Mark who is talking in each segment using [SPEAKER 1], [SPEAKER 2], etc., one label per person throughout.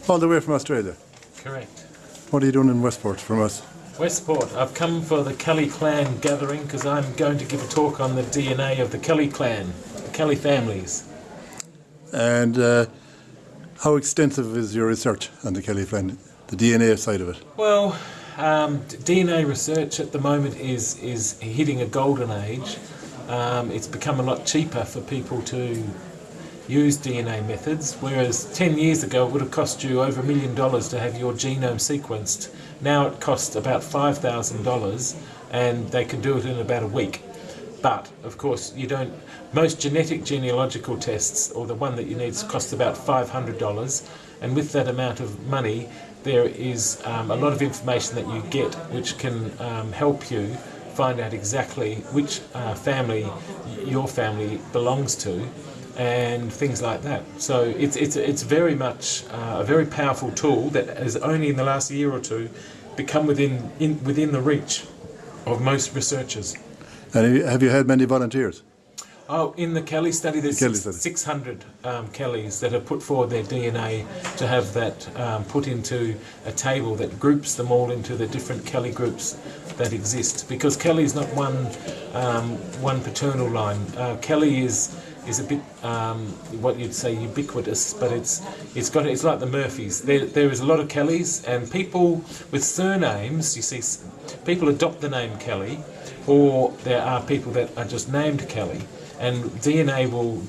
[SPEAKER 1] All the way from Australia?
[SPEAKER 2] Correct.
[SPEAKER 1] What are you doing in Westport from us?
[SPEAKER 2] Westport. I've come for the Kelly clan gathering because I'm going to give a talk on the DNA of the Kelly clan, the Kelly families.
[SPEAKER 1] And how extensive is your research on the Kelly clan, the DNA side of it?
[SPEAKER 2] Well, DNA research at the moment is hitting a golden age. It's become a lot cheaper for people to use DNA methods, whereas 10 years ago it would have cost you over $1 million to have your genome sequenced. Now it costs about $5,000 and they can do it in about a week. But of course most genetic genealogical tests, or the one that you need, costs about $500, and with that amount of money there is a lot of information that you get which can help you find out exactly which family your family belongs to, and things like that. So it's very much a very powerful tool that has only in the last year or two become within the reach of most researchers.
[SPEAKER 1] And have you had many volunteers?
[SPEAKER 2] Oh, in the Kelly study, there's 600 Kellys that have put forward their DNA to have that put into a table that groups them all into the different Kelly groups that exist. Because Kelly is not one paternal line. Kelly is a bit what you'd say ubiquitous, but it's like the Murphys. There is a lot of Kellys, and people with surnames. You see, people adopt the name Kelly, or there are people that are just named Kelly. And DNA will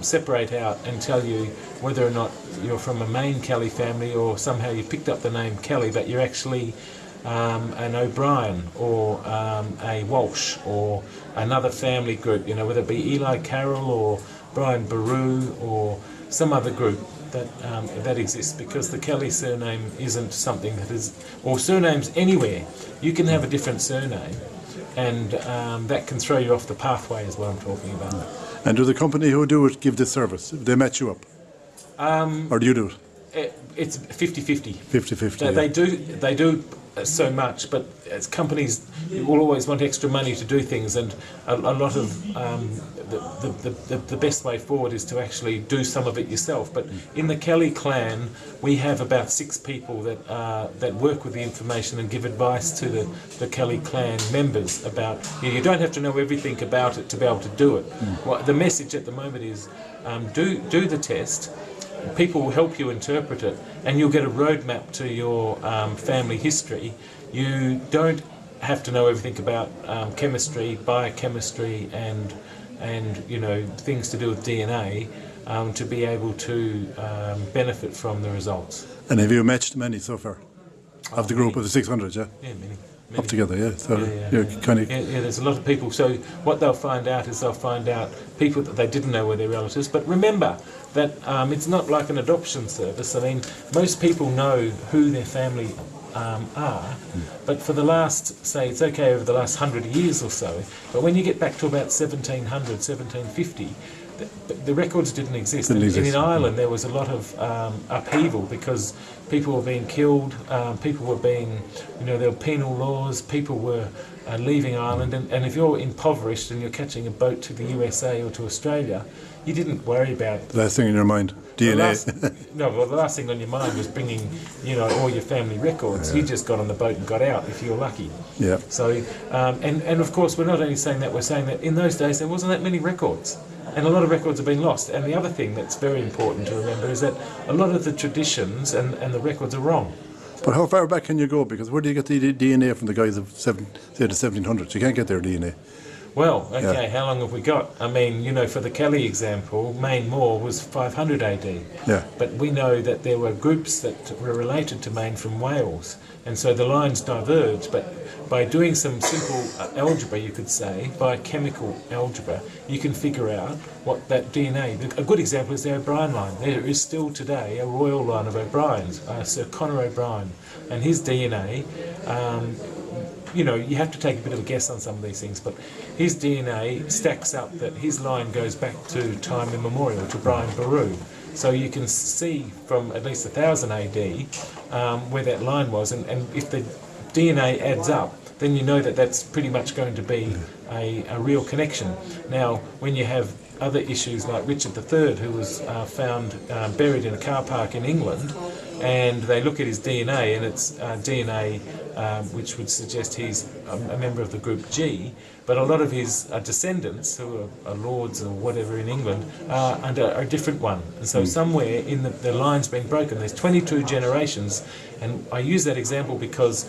[SPEAKER 2] separate out and tell you whether or not you're from a main Kelly family, or somehow you picked up the name Kelly, but you're actually an O'Brien or a Walsh or another family group, whether it be Eli Carroll or Brian Baru or some other group that exists, because the Kelly surname isn't something that is, or surnames anywhere. You can have a different surname, and that can throw you off the pathway, is what I'm talking about.
[SPEAKER 1] And do the company who do it give this service? They match you up? Or do you do it?
[SPEAKER 2] It's 50-50.
[SPEAKER 1] 50-50.
[SPEAKER 2] They do so much, but as companies will always want extra money to do things, and a lot of the best way forward is to actually do some of it yourself. But in the Kelly clan, we have about 6 people that work with the information and give advice to the Kelly clan members about. You don't have to know everything about it to be able to do it. Well, the message at the moment is do the test. People will help you interpret it, and you'll get a roadmap to your family history. You don't have to know everything about chemistry, biochemistry, and things to do with DNA to be able to benefit from the results.
[SPEAKER 1] And have you matched many so far of the group of the 600? Yeah.
[SPEAKER 2] Yeah, many.
[SPEAKER 1] Up together, yeah. So
[SPEAKER 2] yeah. There's a lot of people. So what they'll find out is they'll find out people that they didn't know were their relatives. But remember that it's not like an adoption service. I mean, most people know who their family are, but for the last, say, it's okay over the last 100 years or so, but when you get back to about 1700, 1750, the records didn't exist. And in Ireland there was a lot of upheaval because people were being killed, people were being, there were penal laws, people were leaving Ireland, and if you're impoverished and you're catching a boat to the USA or to Australia, you didn't worry about...
[SPEAKER 1] The last thing in your mind, DNA.
[SPEAKER 2] The last thing on your mind was bringing, all your family records. You just got on the boat and got out if you're lucky.
[SPEAKER 1] Yeah.
[SPEAKER 2] So, and of course we're not only saying that, we're saying that in those days there wasn't that many records. And a lot of records have been lost. And the other thing that's very important to remember is that a lot of the traditions and the records are wrong.
[SPEAKER 1] But how far back can you go? Because where do you get the DNA from the guys of, say, the 1700s? You can't get their DNA.
[SPEAKER 2] Well, okay, how long have we got? I mean, for the Kelly example, Maine Moor was 500 AD.
[SPEAKER 1] Yeah.
[SPEAKER 2] But we know that there were groups that were related to Maine from Wales. And so the lines diverge, but by doing some simple algebra, you could say, biochemical algebra, you can figure out what that DNA... A good example is the O'Brien line. There is still today a royal line of O'Briens, Sir Conor O'Brien, and his DNA... you have to take a bit of a guess on some of these things, but his DNA stacks up that his line goes back to time immemorial, to Brian Baru. So you can see from at least 1000 AD where that line was, and if the DNA adds up, then you know that that's pretty much going to be a real connection. Now, when you have other issues like Richard III, who was found buried in a car park in England, and they look at his DNA, and it's DNA which would suggest he's a member of the group G, but a lot of his descendants, who are lords or whatever in England, are under a different one. And so somewhere in the line's been broken. There's 22 generations, and I use that example because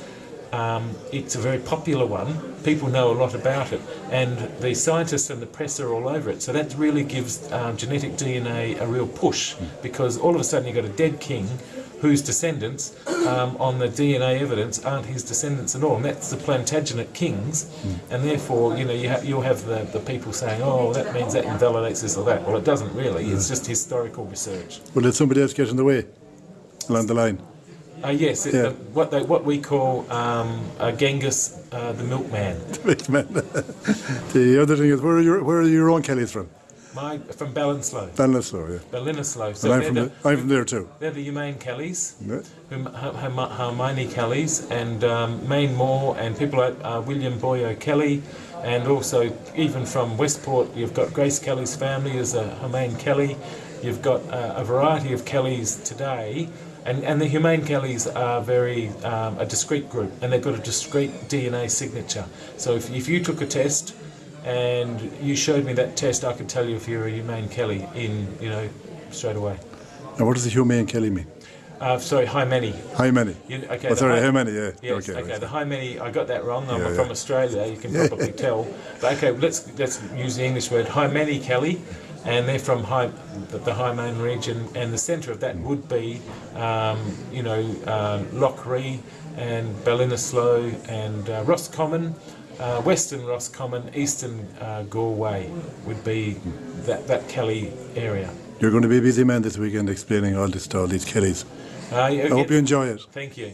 [SPEAKER 2] it's a very popular one. People know a lot about it, and the scientists and the press are all over it. So that really gives genetic DNA a real push, because all of a sudden you've got a dead king whose descendants on the DNA evidence aren't his descendants at all, and that's the Plantagenet kings, and therefore you'll have the people saying, oh, that means that invalidates this or that. Well, it doesn't really. It's just historical research.
[SPEAKER 1] Well, did somebody else get in the way along the line?
[SPEAKER 2] Yes, what we call Genghis the milkman.
[SPEAKER 1] The other thing is, where are your own Kellys from?
[SPEAKER 2] From Ballinasloe.
[SPEAKER 1] Ballinasloe, yeah.
[SPEAKER 2] Ballinasloe. So
[SPEAKER 1] and I'm from there too.
[SPEAKER 2] They're the humane Kellys,
[SPEAKER 1] Yeah.
[SPEAKER 2] Hermione Kellys, and Maine Moore, and people like William Boyo Kelly, and also even from Westport, you've got Grace Kelly's family as a humane Kelly. You've got a variety of Kellys today. And the humane Kellys are a discrete group, and they've got a discrete DNA signature. So if you took a test and you showed me that test, I could tell you if you're a humane Kelly straight away.
[SPEAKER 1] And what does a humane Kelly mean?
[SPEAKER 2] Sorry, Hymeni.
[SPEAKER 1] Hymeni.
[SPEAKER 2] Okay.
[SPEAKER 1] Hymeni, yeah.
[SPEAKER 2] Yes, okay. The Hymeni, I got that wrong. I'm
[SPEAKER 1] Yeah,
[SPEAKER 2] from Australia, you can probably tell. But okay, let's use the English word Hymeni Kelly. And they're from the High Main region, and the centre of that would be, Lochree and Ballinasloe and Roscommon, Western Roscommon, Eastern Galway would be that Kelly area.
[SPEAKER 1] You're going to be a busy man this weekend explaining all this to all these Kellys. I hope you enjoy it.
[SPEAKER 2] Thank you.